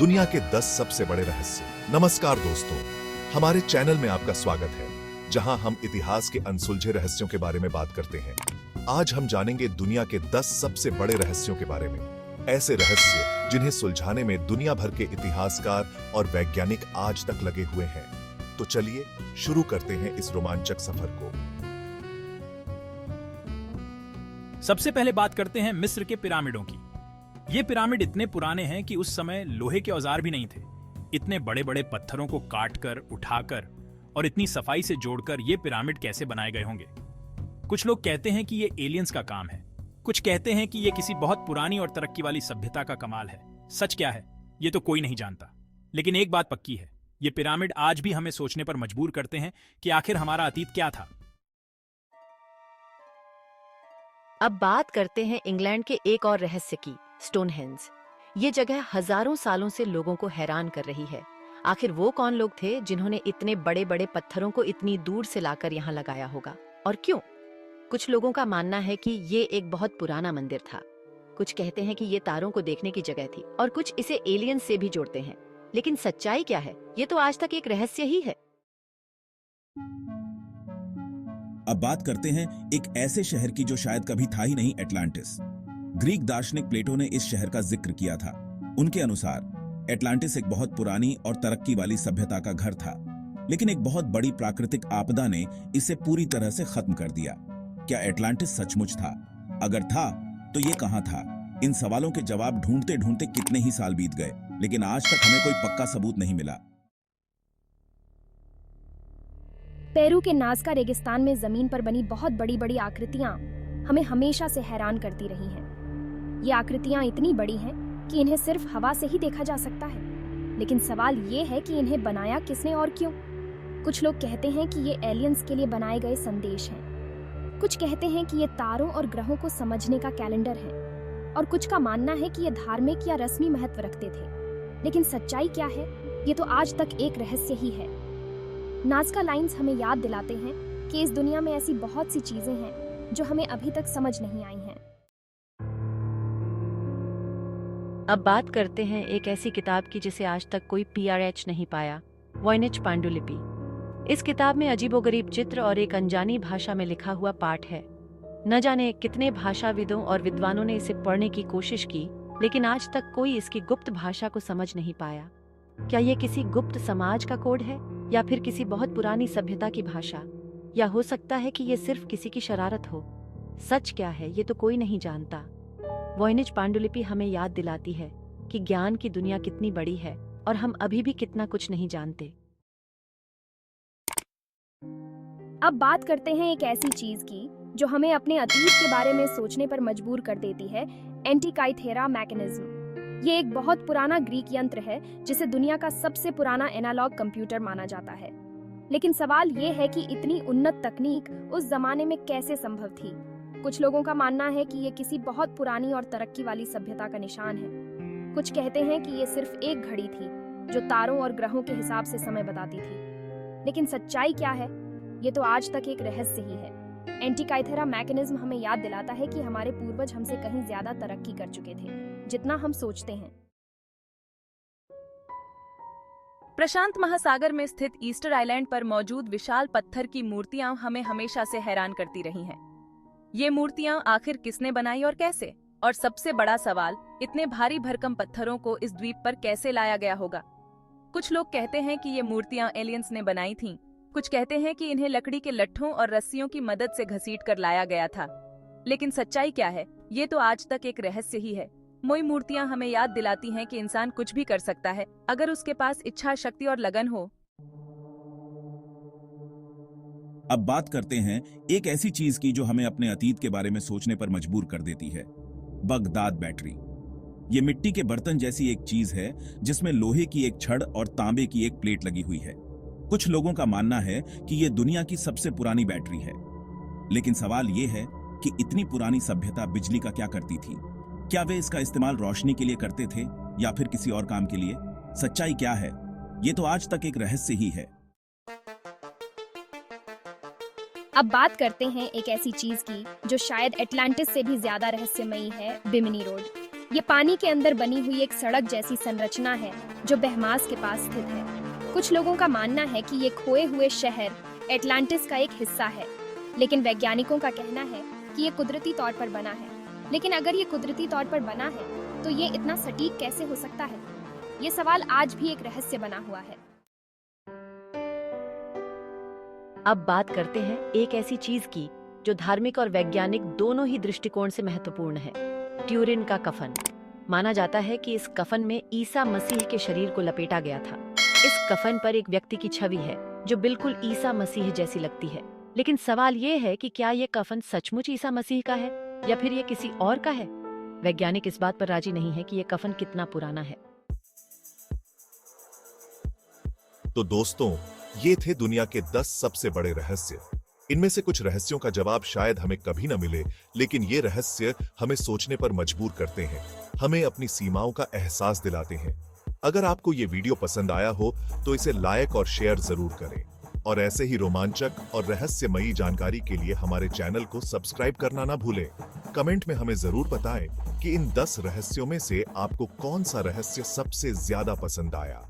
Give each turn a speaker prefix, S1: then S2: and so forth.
S1: दुनिया के 10 सबसे बड़े रहस्य। नमस्कार दोस्तों, हमारे चैनल में आपका स्वागत है, जहां हम इतिहास के अनसुलझे रहस्यों के बारे में बात करते हैं। आज हम जानेंगे दुनिया के 10 सबसे बड़े रहस्यों के बारे में, ऐसे रहस्य जिन्हें सुलझाने में दुनिया भर के इतिहासकार और वैज्ञानिक आज तक लगे हुए हैं। तो चलिए शुरू करते हैं इस रोमांचक सफर को।
S2: सबसे पहले बात करते हैं मिस्र के पिरामिडों की। ये पिरामिड इतने पुराने हैं कि उस समय लोहे के औजार भी नहीं थे। इतने बड़े बड़े पत्थरों को काटकर, उठाकर और इतनी सफाई से जोड़कर ये पिरामिड कैसे बनाए गए होंगे। कुछ लोग कहते हैं कि ये एलियंस का काम है, कुछ कहते हैं कि ये किसी बहुत पुरानी और तरक्की वाली सभ्यता का कमाल है। सच क्या है ये तो कोई नहीं जानता, लेकिन एक बात पक्की है, ये पिरामिड आज भी हमें सोचने पर मजबूर करते हैं कि आखिर हमारा अतीत क्या था।
S3: अब बात करते हैं इंग्लैंड के एक और रहस्य की, स्टोनहेंज। ये जगह हजारों सालों से लोगों को हैरान कर रही है। आखिर वो कौन लोग थे जिन्होंने इतने बड़े बड़े पत्थरों को इतनी दूर से लाकर यहाँ लगाया होगा, और क्यों? कुछ लोगों का मानना है कि ये एक बहुत पुराना मंदिर था। कुछ कहते हैं कि ये तारों को देखने की जगह थी, और कुछ इसे एलियंस से भी जोड़ते हैं। लेकिन सच्चाई क्या है, ये तो आज तक एक रहस्य ही है।
S4: अब बात करते हैं एक ऐसे शहर की जो शायद कभी था ही नहीं, एटलांटिस। ग्रीक दार्शनिक प्लेटो ने इस शहर का जिक्र किया था। उनके अनुसार एटलांटिस एक बहुत पुरानी और तरक्की वाली सभ्यता का घर था, लेकिन एक बहुत बड़ी प्राकृतिक आपदा ने इसे पूरी तरह से खत्म कर दिया। क्या एटलांटिस सचमुच था? अगर था तो ये कहां था? इन सवालों के जवाब ढूंढते ढूंढते कितने ही साल बीत गए, लेकिन आज तक हमें कोई पक्का सबूत नहीं मिला।
S5: पेरू के नाज़का रेगिस्तान में जमीन पर बनी बहुत बड़ी बड़ी आकृतियां हमें हमेशा से हैरान करती रही हैं। ये आकृतियां इतनी बड़ी हैं कि इन्हें सिर्फ हवा से ही देखा जा सकता है। लेकिन सवाल ये है कि इन्हें बनाया किसने और क्यों? कुछ लोग कहते हैं कि ये एलियंस के लिए बनाए गए संदेश हैं। कुछ कहते हैं कि ये तारों और ग्रहों को समझने का कैलेंडर है, और कुछ का मानना है कि ये धार्मिक या रस्मी महत्व रखते थे। लेकिन सच्चाई क्या है, ये तो आज तक एक रहस्य ही है। नाज़का लाइंस हमें याद दिलाते हैं कि इस दुनिया में ऐसी बहुत सी चीजें हैं जो हमें अभी तक समझ नहीं आई हैं।
S3: अब बात करते हैं एक ऐसी किताब की जिसे आज तक कोई PRH नहीं पाया, वॉयनिच पांडुलिपि। इस किताब में अजीबोगरीब चित्र और एक अनजानी भाषा में लिखा हुआ पाठ है। न जाने कितने भाषाविदों और विद्वानों ने इसे पढ़ने की कोशिश की, लेकिन आज तक कोई इसकी गुप्त भाषा को समझ नहीं पाया। क्या ये किसी गुप्त समाज का कोड है, या फिर किसी बहुत पुरानी सभ्यता की भाषा, या हो सकता है कि ये सिर्फ किसी की शरारत हो? सच क्या है ये तो कोई नहीं जानता। वॉयनिच पांडुलिपि हमें याद दिलाती है कि ज्ञान की दुनिया कितनी बड़ी है और हम अभी भी कितना कुछ नहीं जानते।
S5: अब बात करते हैं एक ऐसी चीज की जो हमें अपने अतीत के बारे में सोचने पर मजबूर कर देती है, एंटिकाइथेरा मैकेनिज्म। ये एक बहुत पुराना ग्रीक यंत्र है जिसे दुनिया का सबसे पुराना एनालॉग कंप्यूटर माना जाता है। लेकिन सवाल ये है कि इतनी उन्नत तकनीक उस जमाने में कैसे संभव थी? कुछ लोगों का मानना है कि ये किसी बहुत पुरानी और तरक्की वाली सभ्यता का निशान है। कुछ कहते हैं कि ये सिर्फ एक घड़ी थी जो तारों और ग्रहों के हिसाब से समय बताती थी। लेकिन सच्चाई क्या है, ये तो आज तक एक रहस्य ही है। एंटिकाइथेरा मैकेनिज्म हमें याद दिलाता है कि हमारे पूर्वज हमसे कहीं ज्यादा तरक्की कर चुके थे जितना हम सोचते हैं।
S6: प्रशांत महासागर में स्थित ईस्टर आइलैंड पर मौजूद विशाल पत्थर की मूर्तियां हमें हमेशा से हैरान करती रही हैं। ये मूर्तियां आखिर किसने बनाई और कैसे? और सबसे बड़ा सवाल, इतने भारी भरकम पत्थरों को इस द्वीप पर कैसे लाया गया होगा? कुछ लोग कहते हैं कि ये मूर्तियां एलियंस ने बनाई थीं। कुछ कहते हैं कि इन्हें लकड़ी के लट्ठों और रस्सियों की मदद से घसीट कर लाया गया था। लेकिन सच्चाई क्या है, ये तो आज तक एक रहस्य ही है। मोई मूर्तियां हमें याद दिलाती हैं कि इंसान कुछ भी कर सकता है अगर उसके पास इच्छा शक्ति और लगन हो।
S4: अब बात करते हैं एक ऐसी चीज की जो हमें अपने अतीत के बारे में सोचने पर मजबूर कर देती है, बगदाद बैटरी। ये मिट्टी के बर्तन जैसी एक चीज है जिसमें लोहे की एक छड़ और तांबे की एक प्लेट लगी हुई है। कुछ लोगों का मानना है कि ये दुनिया की सबसे पुरानी बैटरी है। लेकिन सवाल ये है कि इतनी पुरानी सभ्यता बिजली का क्या करती थी? क्या वे इसका इस्तेमाल रोशनी के लिए करते थे या फिर किसी और काम के लिए? सच्चाई क्या है, ये तो आज तक एक रहस्य ही है।
S5: अब बात करते हैं एक ऐसी चीज की जो शायद एटलांटिस से भी ज्यादा रहस्यमयी है, बिमिनी रोड। ये पानी के अंदर बनी हुई एक सड़क जैसी संरचना है जो बहमास के पास स्थित है। कुछ लोगों का मानना है कि ये खोए हुए शहर एटलांटिस का एक हिस्सा है, लेकिन वैज्ञानिकों का कहना है कि ये कुदरती तौर पर बना है। लेकिन अगर ये कुदरती तौर पर बना है तो ये इतना सटीक कैसे हो सकता है? ये सवाल आज भी एक रहस्य बना हुआ है।
S3: अब बात करते हैं एक ऐसी चीज की जो धार्मिक और वैज्ञानिक दोनों ही दृष्टिकोण से महत्वपूर्ण है, ट्यूरिन का कफन। माना जाता है कि इस कफन में ईसा मसीह के शरीर को लपेटा गया था। इस कफन पर एक व्यक्ति की छवि है जो बिल्कुल ईसा मसीह जैसी लगती है। लेकिन सवाल ये है कि क्या ये कफन सचमुच ईसा मसीह का है या फिर ये किसी और का है? वैज्ञानिक इस बात पर राजी नहीं है कि ये कफन कितना पुराना है।
S1: तो दोस्तों, ये थे दुनिया के 10 सबसे बड़े रहस्य। इनमें से कुछ रहस्यों का जवाब शायद हमें कभी न मिले, लेकिन ये रहस्य हमें सोचने पर मजबूर करते हैं, हमें अपनी सीमाओं का एहसास दिलाते हैं। अगर आपको ये वीडियो पसंद आया हो तो इसे लाइक और शेयर जरूर करें, और ऐसे ही रोमांचक और रहस्यमयी जानकारी के लिए हमारे चैनल को सब्सक्राइब करना ना भूलें। कमेंट में हमें जरूर बताएं कि इन 10 रहस्यों में से आपको कौन सा रहस्य सबसे ज्यादा पसंद आया।